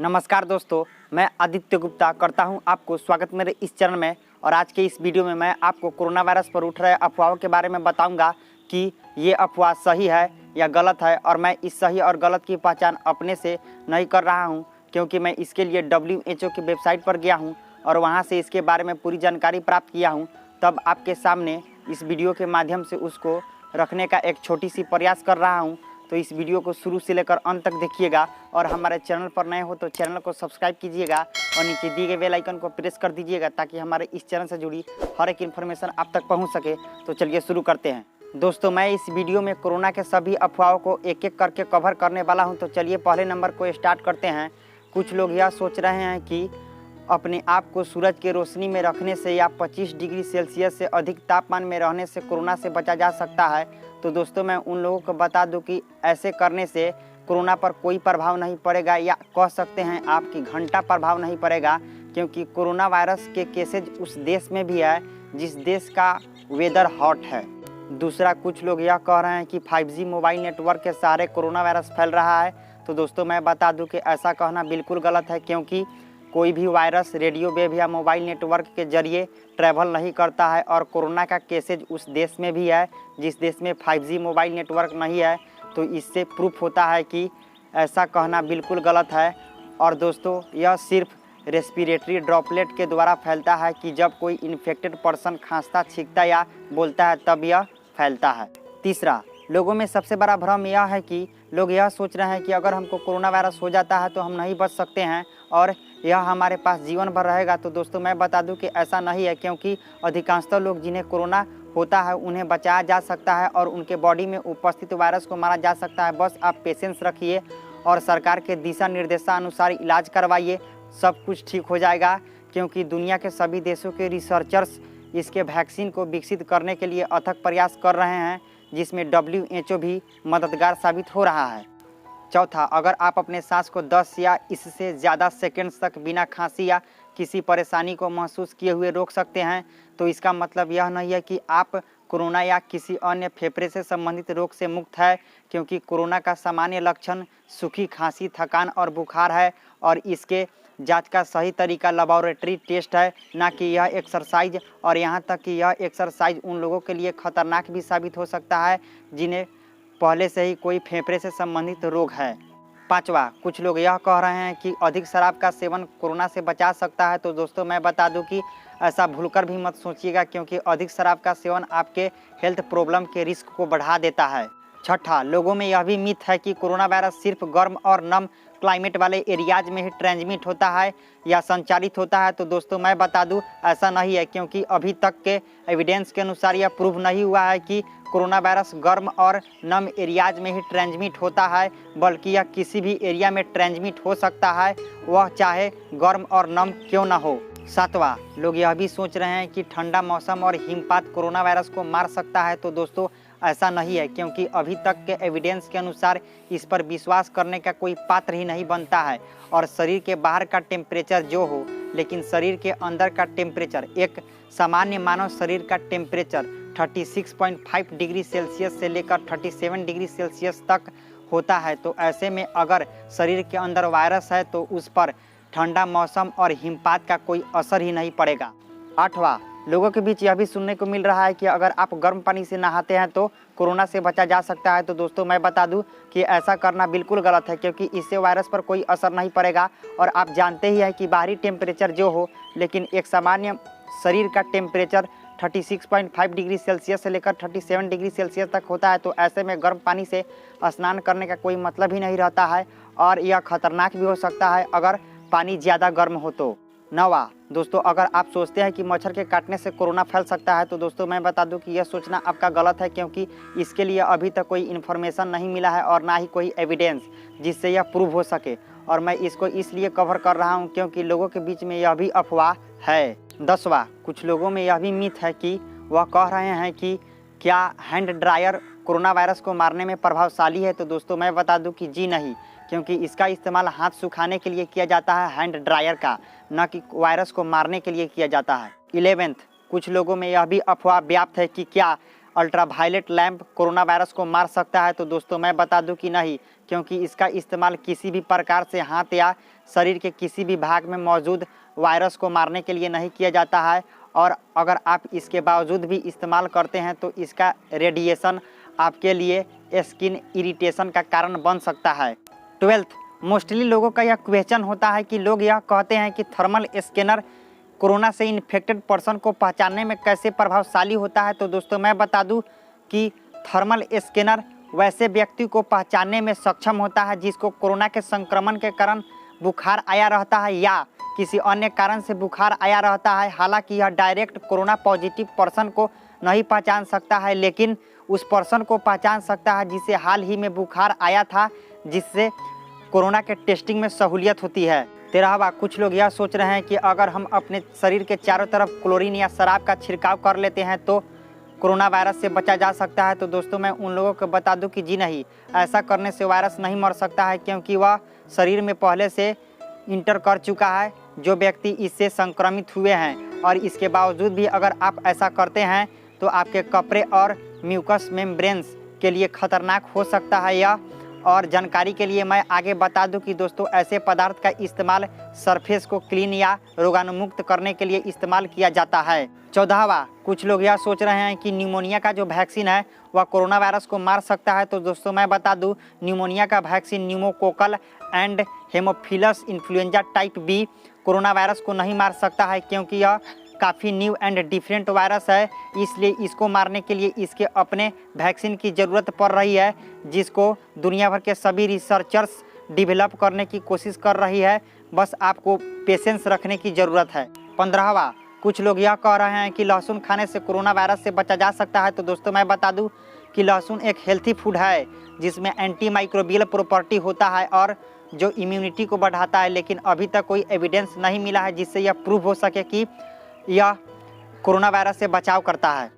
नमस्कार दोस्तों, मैं आदित्य गुप्ता करता हूं आपको स्वागत मेरे इस चैनल में। और आज के इस वीडियो में मैं आपको कोरोना वायरस पर उठ रहे अफवाहों के बारे में बताऊंगा कि ये अफवाह सही है या गलत है। और मैं इस सही और गलत की पहचान अपने से नहीं कर रहा हूं, क्योंकि मैं इसके लिए WHO की वेबसाइट पर गया हूं और वहां से इसके बारे में पूरी जानकारी प्राप्त किया हूं। तब आपके सामने इस वीडियो के माध्यम से उसको रखने का एक छोटी सी प्रयास कर रहा हूँ। तो इस वीडियो को शुरू से लेकर अंत तक देखिएगा और हमारे चैनल पर नए हो तो चैनल को सब्सक्राइब कीजिएगा और नीचे दिए गए बेल आइकन को प्रेस कर दीजिएगा ताकि हमारे इस चैनल से जुड़ी हर एक इन्फॉर्मेशन आप तक पहुंच सके। तो चलिए शुरू करते हैं। दोस्तों, मैं इस वीडियो में कोरोना के सभी अफवाहों को एक एक करके कवर करने वाला हूं। तो चलिए पहले नंबर को स्टार्ट करते हैं। कुछ लोग यह सोच रहे हैं कि अपने आप को सूरज की रोशनी में रखने से या 25 डिग्री सेल्सियस से अधिक तापमान में रहने से कोरोना से बचा जा सकता है। तो दोस्तों, मैं उन लोगों को बता दूं कि ऐसे करने से कोरोना पर कोई प्रभाव नहीं पड़ेगा, या कह सकते हैं आपकी घंटा प्रभाव नहीं पड़ेगा, क्योंकि कोरोना वायरस के केसेज उस देश में भी है जिस देश का वेदर हॉट है। दूसरा, कुछ लोग यह कह रहे हैं कि 5G मोबाइल नेटवर्क के सहारे कोरोना वायरस फैल रहा है। तो दोस्तों, मैं बता दूं कि ऐसा कहना बिल्कुल गलत है, क्योंकि कोई भी वायरस रेडियो वेव या मोबाइल नेटवर्क के जरिए ट्रैवल नहीं करता है और कोरोना का केसेज उस देश में भी है जिस देश में 5G मोबाइल नेटवर्क नहीं है। तो इससे प्रूफ होता है कि ऐसा कहना बिल्कुल गलत है। और दोस्तों, यह सिर्फ रेस्पिरेटरी ड्रॉपलेट के द्वारा फैलता है कि जब कोई इन्फेक्टेड पर्सन खांसता, छींकता या बोलता है तब यह फैलता है। तीसरा, लोगों में सबसे बड़ा भ्रम यह है कि लोग यह सोच रहे हैं कि अगर हमको कोरोना वायरस हो जाता है तो हम नहीं बच सकते हैं और यह हमारे पास जीवन भर रहेगा। तो दोस्तों, मैं बता दूं कि ऐसा नहीं है, क्योंकि अधिकांशतः लोग जिन्हें कोरोना होता है उन्हें बचाया जा सकता है और उनके बॉडी में उपस्थित वायरस को मारा जा सकता है। बस आप पेशेंस रखिए और सरकार के दिशा निर्देशानुसार इलाज करवाइए, सब कुछ ठीक हो जाएगा। क्योंकि दुनिया के सभी देशों के रिसर्चर्स इसके वैक्सीन को विकसित करने के लिए अथक प्रयास कर रहे हैं, जिसमें WHO भी मददगार साबित हो रहा है। चौथा, अगर आप अपने सांस को 10 या इससे ज़्यादा सेकंड्स तक बिना खांसी या किसी परेशानी को महसूस किए हुए रोक सकते हैं, तो इसका मतलब यह नहीं है कि आप कोरोना या किसी अन्य फेफड़े से संबंधित रोग से मुक्त है, क्योंकि कोरोना का सामान्य लक्षण सूखी खांसी, थकान और बुखार है और इसके जांच का सही तरीका लेबोरेटरी टेस्ट है, ना कि यह एक्सरसाइज। और यहाँ तक कि यह एक्सरसाइज उन लोगों के लिए खतरनाक भी साबित हो सकता है जिन्हें पहले से ही कोई फेफड़े से संबंधित रोग है। पांचवा, कुछ लोग यह कह रहे हैं कि अधिक शराब का सेवन कोरोना से बचा सकता है। तो दोस्तों, मैं बता दूं कि ऐसा भूलकर भी मत सोचिएगा, क्योंकि अधिक शराब का सेवन आपके हेल्थ प्रॉब्लम के रिस्क को बढ़ा देता है। छठा, लोगों में यह भी मिथ है कि कोरोना वायरस सिर्फ गर्म और नम क्लाइमेट वाले एरियाज में ही ट्रांसमिट होता है या संचारित होता है। तो दोस्तों, मैं बता दूं ऐसा नहीं है, क्योंकि अभी तक के एविडेंस के अनुसार यह प्रूव नहीं हुआ है कि कोरोना वायरस गर्म और नम एरियाज में ही ट्रांसमिट होता है, बल्कि यह किसी भी एरिया में ट्रांसमिट हो सकता है, वह चाहे गर्म और नम क्यों ना हो। सातवां, लोग यह भी सोच रहे हैं कि ठंडा मौसम और हिमपात कोरोना वायरस को मार सकता है। तो दोस्तों, ऐसा नहीं है, क्योंकि अभी तक के एविडेंस के अनुसार इस पर विश्वास करने का कोई पात्र ही नहीं बनता है। और शरीर के बाहर का टेम्परेचर जो हो, लेकिन शरीर के अंदर का टेम्परेचर, एक सामान्य मानव शरीर का टेम्परेचर 36.5 डिग्री सेल्सियस से लेकर 37 डिग्री सेल्सियस तक होता है। तो ऐसे में अगर शरीर के अंदर वायरस है तो उस पर ठंडा मौसम और हिमपात का कोई असर ही नहीं पड़ेगा। आठवां, लोगों के बीच यह भी सुनने को मिल रहा है कि अगर आप गर्म पानी से नहाते हैं तो कोरोना से बचा जा सकता है। तो दोस्तों, मैं बता दूं कि ऐसा करना बिल्कुल गलत है, क्योंकि इससे वायरस पर कोई असर नहीं पड़ेगा। और आप जानते ही हैं कि बाहरी टेम्परेचर जो हो, लेकिन एक सामान्य शरीर का टेम्परेचर 36.5 डिग्री सेल्सियस से लेकर 37 डिग्री सेल्सियस तक होता है। तो ऐसे में गर्म पानी से स्नान करने का कोई मतलब ही नहीं रहता है और यह खतरनाक भी हो सकता है अगर पानी ज़्यादा गर्म हो तो। नौवां, दोस्तों, अगर आप सोचते हैं कि मच्छर के काटने से कोरोना फैल सकता है, तो दोस्तों मैं बता दूं कि यह सोचना आपका गलत है, क्योंकि इसके लिए अभी तक कोई इन्फॉर्मेशन नहीं मिला है और ना ही कोई एविडेंस जिससे यह प्रूव हो सके। और मैं इसको इसलिए कवर कर रहा हूं क्योंकि लोगों के बीच में यह भी अफवाह है। 10वां, कुछ लोगों में यह भी मिथ है कि वह कह रहे हैं कि क्या हैंड ड्रायर कोरोना वायरस को मारने में प्रभावशाली है। तो दोस्तों, मैं बता दूं कि जी नहीं, क्योंकि इसका इस्तेमाल हाथ सुखाने के लिए किया जाता है हैंड ड्रायर का, न कि वायरस को मारने के लिए किया जाता है। 11th, कुछ लोगों में यह भी अफवाह व्याप्त है कि क्या अल्ट्रावायलेट लैंप कोरोना वायरस को मार सकता है? तो दोस्तों मैं बता दूं कि नहीं, क्योंकि इसका इस्तेमाल किसी भी प्रकार से हाथ या शरीर के किसी भी भाग में मौजूद वायरस को मारने के लिए नहीं किया जाता है। और अगर आप इसके बावजूद भी इस्तेमाल करते हैं तो इसका रेडिएशन आपके लिए स्किन इरिटेशन का कारण बन सकता है। 12th, मोस्टली लोगों का यह क्वेश्चन होता है कि लोग यह कहते हैं कि थर्मल स्कैनर कोरोना से इन्फेक्टेड पर्सन को पहचानने में कैसे प्रभावशाली होता है? तो दोस्तों मैं बता दूं कि थर्मल स्कैनर वैसे व्यक्ति को पहचानने में सक्षम होता है जिसको कोरोना के संक्रमण के कारण बुखार आया रहता है या किसी अन्य कारण से बुखार आया रहता है। हालांकि यह डायरेक्ट कोरोना पॉजिटिव पर्सन को नहीं पहचान सकता है, लेकिन उस पर्सन को पहचान सकता है जिसे हाल ही में बुखार आया था, जिससे कोरोना के टेस्टिंग में सहूलियत होती है। 13वां, कुछ लोग यह सोच रहे हैं कि अगर हम अपने शरीर के चारों तरफ क्लोरीन या शराब का छिड़काव कर लेते हैं तो कोरोना वायरस से बचा जा सकता है। तो दोस्तों मैं उन लोगों को बता दूं कि जी नहीं, ऐसा करने से वायरस नहीं मर सकता है, क्योंकि वह शरीर में पहले से इंटर कर चुका है जो व्यक्ति इससे संक्रमित हुए हैं। और इसके बावजूद भी अगर आप ऐसा करते हैं तो आपके कपड़े और म्यूकस मेम्ब्रेन्स के लिए खतरनाक हो सकता है यह। और जानकारी के लिए मैं आगे बता दूं कि दोस्तों ऐसे पदार्थ का इस्तेमाल सरफेस को क्लीन या रोगाणुमुक्त करने के लिए इस्तेमाल किया जाता है। 14वां, कुछ लोग यह सोच रहे हैं कि न्यूमोनिया का जो वैक्सीन है वह कोरोना वायरस को मार सकता है। तो दोस्तों मैं बता दूं, न्यूमोनिया का vaccine pneumococcal and haemophilus influenza type B corona virus को नहीं मार सकता है, क्योंकि यह काफ़ी न्यू एंड डिफरेंट वायरस है। इसलिए इसको मारने के लिए इसके अपने वैक्सीन की ज़रूरत पड़ रही है, जिसको दुनिया भर के सभी रिसर्चर्स डेवलप करने की कोशिश कर रही है। बस आपको पेशेंस रखने की ज़रूरत है। 15वां, कुछ लोग यह कह रहे हैं कि लहसुन खाने से कोरोना वायरस से बचा जा सकता है। तो दोस्तों मैं बता दूं कि लहसुन एक हेल्थी फूड है जिसमें एंटी माइक्रोबियल प्रॉपर्टी होता है और जो इम्यूनिटी को बढ़ाता है, लेकिन अभी तक कोई एविडेंस नहीं मिला है जिससे यह प्रूव हो सके कि यह कोरोना वायरस से बचाव करता है।